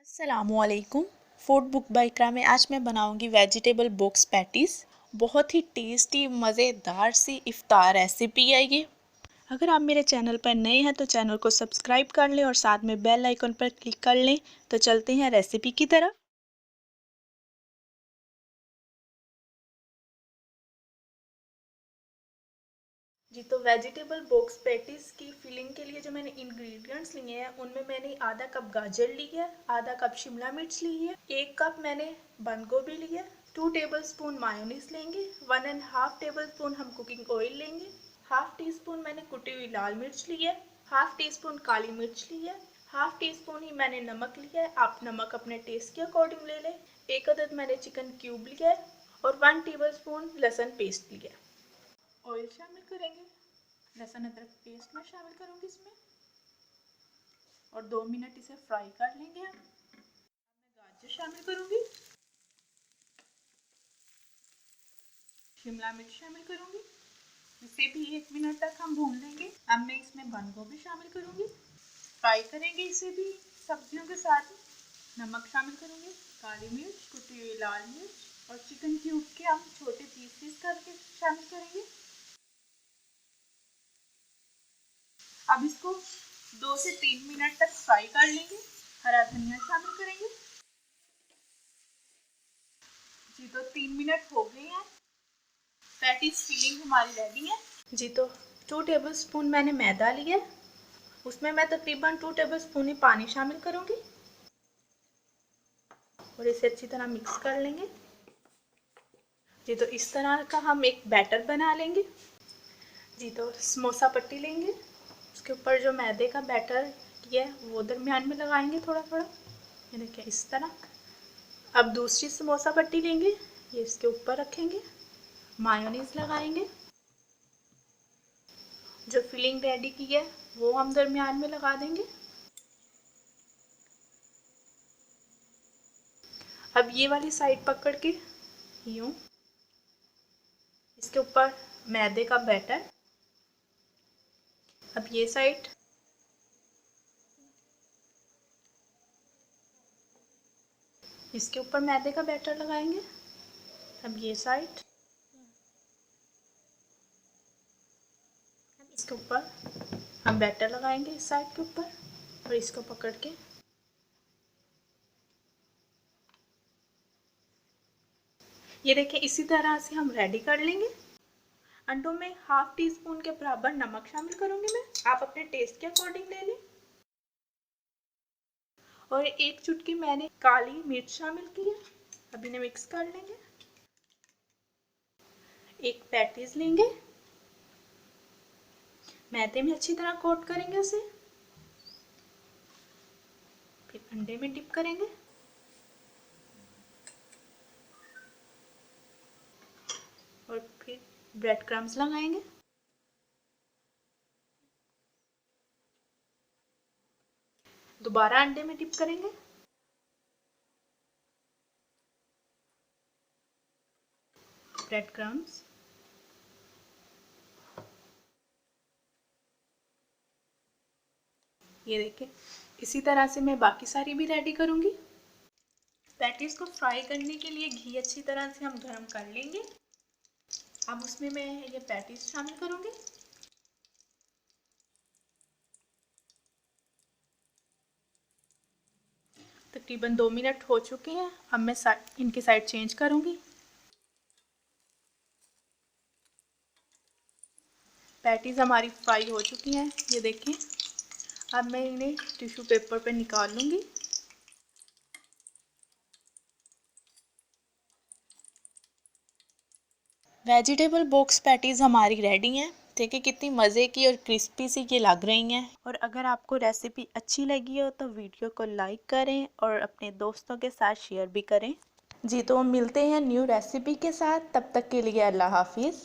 अस्सलामुअलैकुम। Food book by इकरा में आज मैं बनाऊंगी वेजिटेबल बॉक्स पैटीज़। बहुत ही टेस्टी मज़ेदार सी इफ्तार रेसिपी है ये। अगर आप मेरे चैनल पर नए हैं तो चैनल को सब्सक्राइब कर लें और साथ में बेल आइकन पर क्लिक कर लें। तो चलते हैं रेसिपी की तरफ। जी, तो वेजिटेबल बॉक्स पैटीज़ की फिलिंग के लिए जो मैंने इंग्रेडिएंट्स लिए हैं उनमें मैंने आधा कप गाजर ली है, आधा कप शिमला मिर्च ली है, 1 कप मैंने बंद गोभी ली है, 2 टेबलस्पून मायोनीज लेंगे, 1.5 टेबलस्पून हम कुकिंग ऑयल लेंगे, हाफ टी स्पून मैंने कुटी हुई लाल मिर्च ली है, हाफ टी स्पून काली मिर्च ली है, हाफ टी स्पून ही मैंने नमक लिया है। आप नमक अपने टेस्ट के अकॉर्डिंग ले लें। 1 अदद मैंने चिकन क्यूब लिया है और 1 टेबलस्पून लहसुन पेस्ट लिया है। ऑयल शामिल करेंगे, लहसुन अदरक पेस्ट मैं शामिल करूंगी इसमें और 2 मिनट इसे फ्राई कर लेंगे हम। मैं गाजर शामिल करूंगी, शिमला मिर्च शामिल करूंगी, इसे भी 1 मिनट तक हम भून लेंगे। अब मैं इसमें बंद गोभी शामिल करूंगी, फ्राई करेंगे इसे भी सब्जियों के साथ। नमक शामिल करूंगी, काली मिर्च, कुटी हुई लाल मिर्च और चिकन क्यूब के हम छोटे पीसेस करके शामिल करेंगे। अब इसको 2 से 3 मिनट तक फ्राई कर लेंगे। हरा धनिया शामिल करेंगे। जी, तो 3 मिनट हो गए हैं। पैटीज फिलिंग हमारी रेडी है। जी, तो 2 टेबलस्पून मैंने मैदा लिया है, उसमें मैं तकरीबन 2 टेबलस्पून ही पानी शामिल करूंगी और इसे अच्छी तरह मिक्स कर लेंगे। जी, तो इस तरह का हम एक बैटर बना लेंगे। जी, तो समोसा पट्टी लेंगे, उसके ऊपर जो मैदे का बैटर किया है वो दरमियान में लगाएंगे थोड़ा थोड़ा, ये देखिए इस तरह। अब दूसरी समोसा पट्टी लेंगे, ये इसके ऊपर रखेंगे, मायोनीज लगाएंगे, जो फिलिंग रेडी की है वो हम दरमियान में लगा देंगे। अब ये वाली साइड पकड़ के यूं इसके ऊपर मैदे का बैटर, अब ये साइड इसके ऊपर मैदे का बैटर लगाएंगे, अब ये साइड इसके ऊपर हम बैटर लगाएंगे इस साइड के ऊपर और इसको पकड़ के ये देखिए इसी तरह से हम रेडी कर लेंगे। अंडों में हाफ टी स्पून के बराबर नमक शामिल करूंगी मैं, आप अपने टेस्ट के अकॉर्डिंग ले लें। और 1 चुटकी मैंने काली मिर्च शामिल की है। अब इन्हें मिक्स कर लेंगे। एक पैटीज लेंगे, मैदे में अच्छी तरह कोट करेंगे उसे, फिर अंडे में डिप करेंगे और फिर ब्रेड क्रम्स लगाएंगे। दोबारा अंडे में डिप करेंगे, ब्रेड क्रम्स, ये देखिए इसी तरह से मैं बाकी सारी भी रेडी करूंगी। पैटीज को फ्राई करने के लिए घी अच्छी तरह से हम गर्म कर लेंगे। अब उसमें मैं ये पैटीज शामिल करूंगी। तकरीबन 2 मिनट हो चुके हैं। अब मैं इनकी साइड चेंज करूंगी। पैटीज हमारी फ्राई हो चुकी हैं, ये देखें। अब मैं इन्हें टिश्यू पेपर पे निकाल लूंगी। वेजिटेबल बॉक्स पैटीज़ हमारी रेडी हैं। देखिए कितनी मज़े की और क्रिस्पी सी ये लग रही हैं। और अगर आपको रेसिपी अच्छी लगी हो तो वीडियो को लाइक करें और अपने दोस्तों के साथ शेयर भी करें। जी, तो मिलते हैं न्यू रेसिपी के साथ, तब तक के लिए अल्लाह हाफिज़।